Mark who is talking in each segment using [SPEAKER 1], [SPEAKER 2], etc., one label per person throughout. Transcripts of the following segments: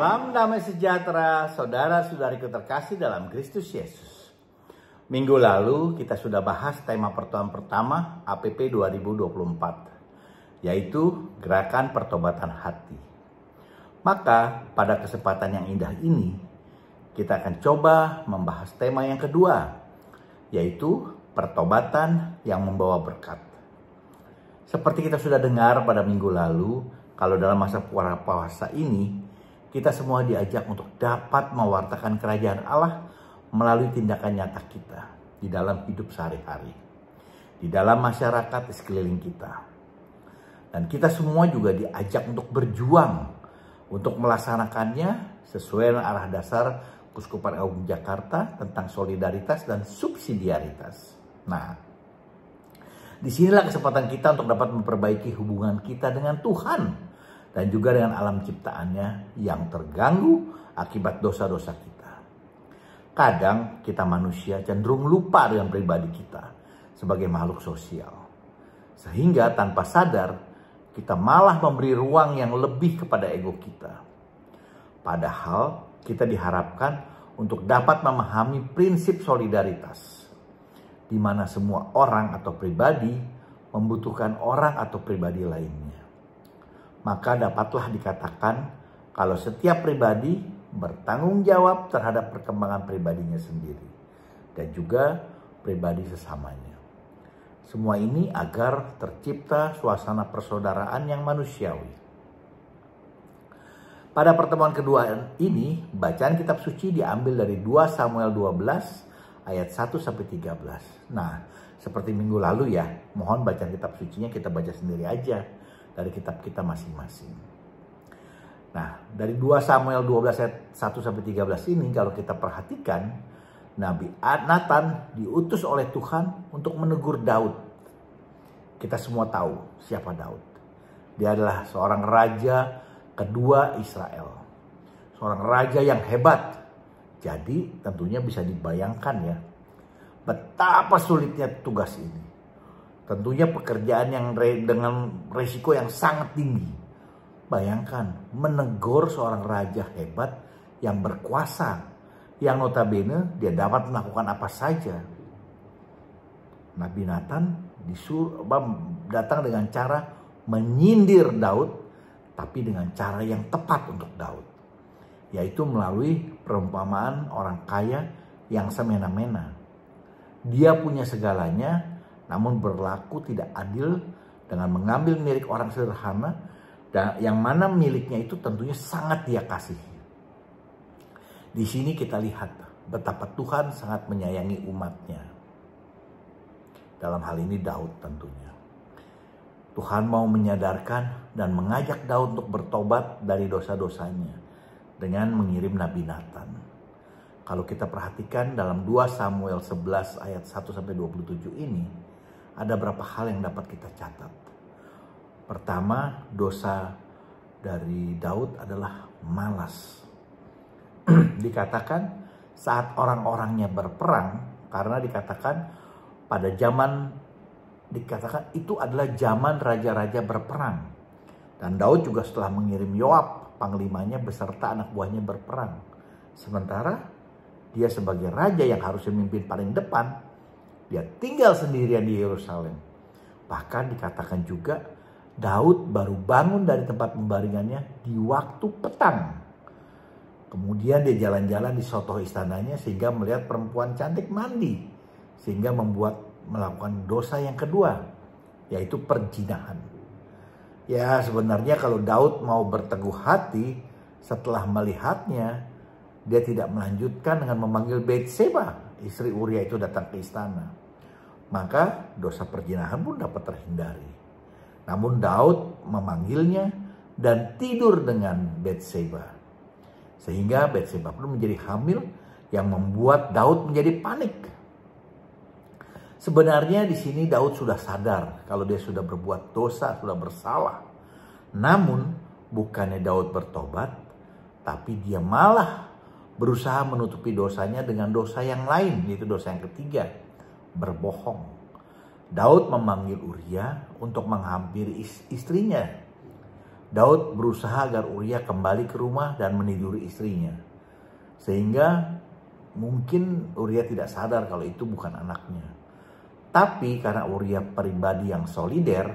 [SPEAKER 1] Salam damai sejahtera, saudara-saudariku terkasih dalam Kristus Yesus. Minggu lalu kita sudah bahas tema pertemuan pertama APP 2024, yaitu Gerakan Pertobatan Hati. Maka pada kesempatan yang indah ini, kita akan coba membahas tema yang kedua, yaitu pertobatan yang membawa berkat. Seperti kita sudah dengar pada minggu lalu, kalau dalam masa puasa ini, kita semua diajak untuk dapat mewartakan kerajaan Allah melalui tindakan nyata kita di dalam hidup sehari-hari, di dalam masyarakat di sekeliling kita. Dan kita semua juga diajak untuk berjuang untuk melaksanakannya sesuai dengan arah dasar Keuskupan Agung Jakarta tentang solidaritas dan subsidiaritas. Nah, disinilah kesempatan kita untuk dapat memperbaiki hubungan kita dengan Tuhan dan juga dengan alam ciptaannya yang terganggu akibat dosa-dosa kita. Kadang kita manusia cenderung lupa dengan pribadi kita sebagai makhluk sosial. Sehingga tanpa sadar kita malah memberi ruang yang lebih kepada ego kita. Padahal kita diharapkan untuk dapat memahami prinsip solidaritas, di mana semua orang atau pribadi membutuhkan orang atau pribadi lainnya. Maka dapatlah dikatakan kalau setiap pribadi bertanggung jawab terhadap perkembangan pribadinya sendiri dan juga pribadi sesamanya. Semua ini agar tercipta suasana persaudaraan yang manusiawi. Pada pertemuan kedua ini, bacaan kitab suci diambil dari 2 Samuel 12 ayat 1-13. Nah, seperti minggu lalu ya, mohon bacaan kitab sucinya kita baca sendiri aja dari kitab kita masing-masing. Nah, dari 2 Samuel 12 ayat 1-13 ini kalau kita perhatikan, Nabi Nathan diutus oleh Tuhan untuk menegur Daud. Kita semua tahu siapa Daud. Dia adalah seorang raja kedua Israel. Seorang raja yang hebat. Jadi tentunya bisa dibayangkan ya, betapa sulitnya tugas ini. Tentunya pekerjaan yang dengan resiko yang sangat tinggi. Bayangkan, menegur seorang raja hebat yang berkuasa, yang notabene dia dapat melakukan apa saja. Nabi Nathan datang dengan cara menyindir Daud, tapi dengan cara yang tepat untuk Daud, yaitu melalui perumpamaan orang kaya yang semena-mena. Dia punya segalanya, namun berlaku tidak adil dengan mengambil milik orang sederhana dan yang mana miliknya itu tentunya sangat dia kasihi. Di sini kita lihat betapa Tuhan sangat menyayangi umatnya. Dalam hal ini Daud tentunya. Tuhan mau menyadarkan dan mengajak Daud untuk bertobat dari dosa-dosanya dengan mengirim Nabi Nathan. Kalau kita perhatikan dalam 2 Samuel 11 ayat 1-27 ini, ada beberapa hal yang dapat kita catat. Pertama, dosa dari Daud adalah malas. Dikatakan saat orang-orangnya berperang, karena dikatakan pada zaman, dikatakan itu adalah zaman raja-raja berperang. Dan Daud juga setelah mengirim Yoab, panglimanya beserta anak buahnya berperang. Sementara dia sebagai raja yang harusnya memimpin paling depan, dia tinggal sendirian di Yerusalem. Bahkan dikatakan juga Daud baru bangun dari tempat pembaringannya di waktu petang. Kemudian dia jalan-jalan di sotoh istananya sehingga melihat perempuan cantik mandi. Sehingga melakukan dosa yang kedua, yaitu perzinahan. Ya sebenarnya kalau Daud mau berteguh hati setelah melihatnya, dia tidak melanjutkan dengan memanggil Batseba, istri Uria itu datang ke istana. Maka dosa perzinahan pun dapat terhindari. Namun Daud memanggilnya dan tidur dengan Batseba. Sehingga Batseba pun menjadi hamil yang membuat Daud menjadi panik. Sebenarnya di sini Daud sudah sadar kalau dia sudah berbuat dosa, sudah bersalah. Namun bukannya Daud bertobat, tapi dia malah berusaha menutupi dosanya dengan dosa yang lain, yaitu dosa yang ketiga, berbohong. Daud memanggil Uria untuk menghampiri istrinya. Daud berusaha agar Uria kembali ke rumah dan meniduri istrinya. Sehingga mungkin Uria tidak sadar kalau itu bukan anaknya. Tapi karena Uria pribadi yang solider,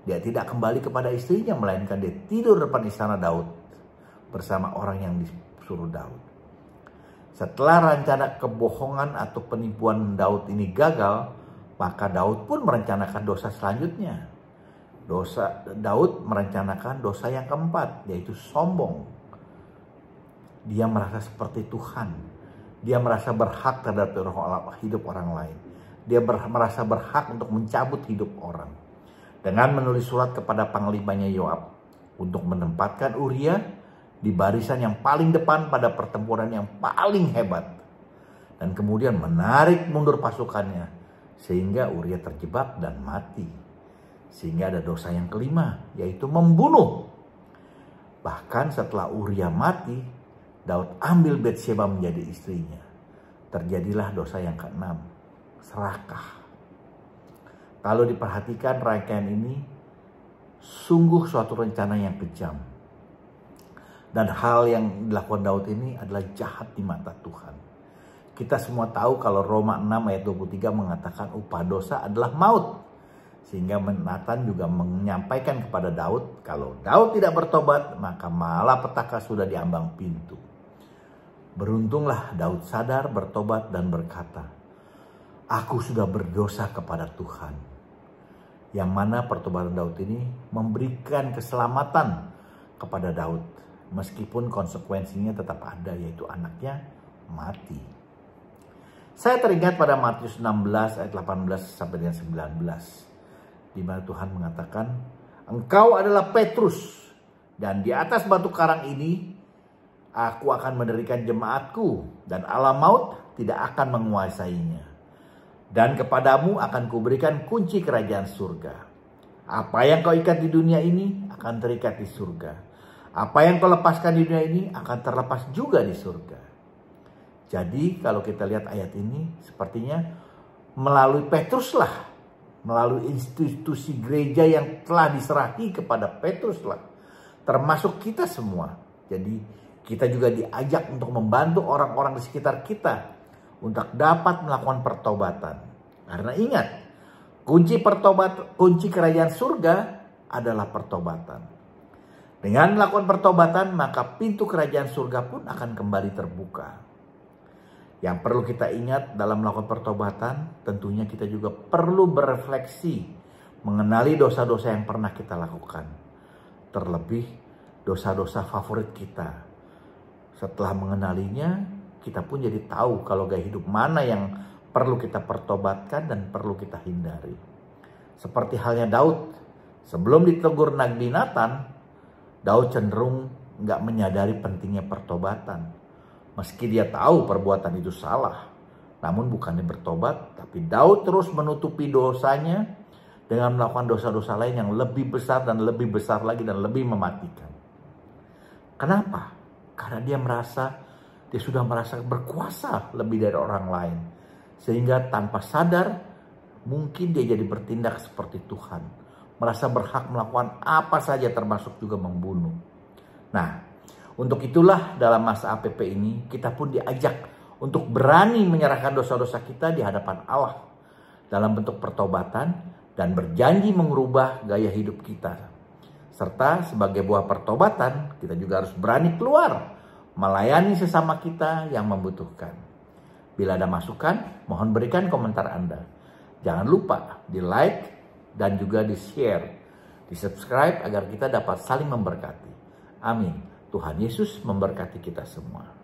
[SPEAKER 1] dia tidak kembali kepada istrinya, melainkan dia tidur depan istana Daud bersama orang yang disuruh Daud. Setelah rencana kebohongan atau penipuan Daud ini gagal, maka Daud pun merencanakan dosa selanjutnya. Daud merencanakan dosa yang keempat, yaitu sombong. Dia merasa seperti Tuhan. Dia merasa berhak terhadap hidup orang lain. Dia merasa berhak untuk mencabut hidup orang. Dengan menulis surat kepada panglimanya Yoab untuk menempatkan Uria di barisan yang paling depan pada pertempuran yang paling hebat. Dan kemudian menarik mundur pasukannya sehingga Uria terjebak dan mati. Sehingga ada dosa yang kelima, yaitu membunuh. Bahkan setelah Uria mati, Daud ambil Batsheba menjadi istrinya. Terjadilah dosa yang keenam, serakah. Kalau diperhatikan rangkaian ini, sungguh suatu rencana yang kejam. Dan hal yang dilakukan Daud ini adalah jahat di mata Tuhan. Kita semua tahu kalau Roma 6 ayat 23 mengatakan upah dosa adalah maut. Sehingga Nathan juga menyampaikan kepada Daud, kalau Daud tidak bertobat, maka malapetaka sudah di ambang pintu. Beruntunglah Daud sadar, bertobat, dan berkata, aku sudah berdosa kepada Tuhan. Yang mana pertobatan Daud ini memberikan keselamatan kepada Daud. Meskipun konsekuensinya tetap ada, yaitu anaknya mati. Saya teringat pada Matius 16 ayat 18 sampai dengan 19. Di mana Tuhan mengatakan, engkau adalah Petrus, dan di atas batu karang ini aku akan mendirikan jemaatku, dan alam maut tidak akan menguasainya. Dan kepadamu akan kuberikan kunci kerajaan surga. Apa yang kau ikat di dunia ini akan terikat di surga. Apa yang kau lepaskan di dunia ini akan terlepas juga di surga. Jadi kalau kita lihat ayat ini, sepertinya melalui Petruslah, melalui institusi gereja yang telah diserahi kepada Petruslah, termasuk kita semua. Jadi kita juga diajak untuk membantu orang-orang di sekitar kita untuk dapat melakukan pertobatan. Karena ingat, kunci kerajaan surga adalah pertobatan. Dengan melakukan pertobatan, maka pintu kerajaan surga pun akan kembali terbuka. Yang perlu kita ingat dalam melakukan pertobatan, tentunya kita juga perlu berefleksi mengenali dosa-dosa yang pernah kita lakukan. Terlebih dosa-dosa favorit kita. Setelah mengenalinya, kita pun jadi tahu kalau gaya hidup mana yang perlu kita pertobatkan dan perlu kita hindari. Seperti halnya Daud, sebelum ditegur Nabi Nathan, Daud cenderung nggak menyadari pentingnya pertobatan. Meski dia tahu perbuatan itu salah, namun bukannya bertobat, tapi Daud terus menutupi dosanya dengan melakukan dosa-dosa lain yang lebih besar dan lebih besar lagi dan lebih mematikan. Kenapa? Karena dia sudah merasa berkuasa lebih dari orang lain. Sehingga tanpa sadar, mungkin dia jadi bertindak seperti Tuhan. Merasa berhak melakukan apa saja termasuk juga membunuh. Nah, untuk itulah dalam masa APP ini kita pun diajak untuk berani menyerahkan dosa-dosa kita di hadapan Allah dalam bentuk pertobatan dan berjanji mengubah gaya hidup kita. Serta sebagai buah pertobatan kita juga harus berani keluar melayani sesama kita yang membutuhkan. Bila ada masukan, mohon berikan komentar Anda. Jangan lupa di like dan juga di share, di subscribe agar kita dapat saling memberkati. Amin. Tuhan Yesus memberkati kita semua.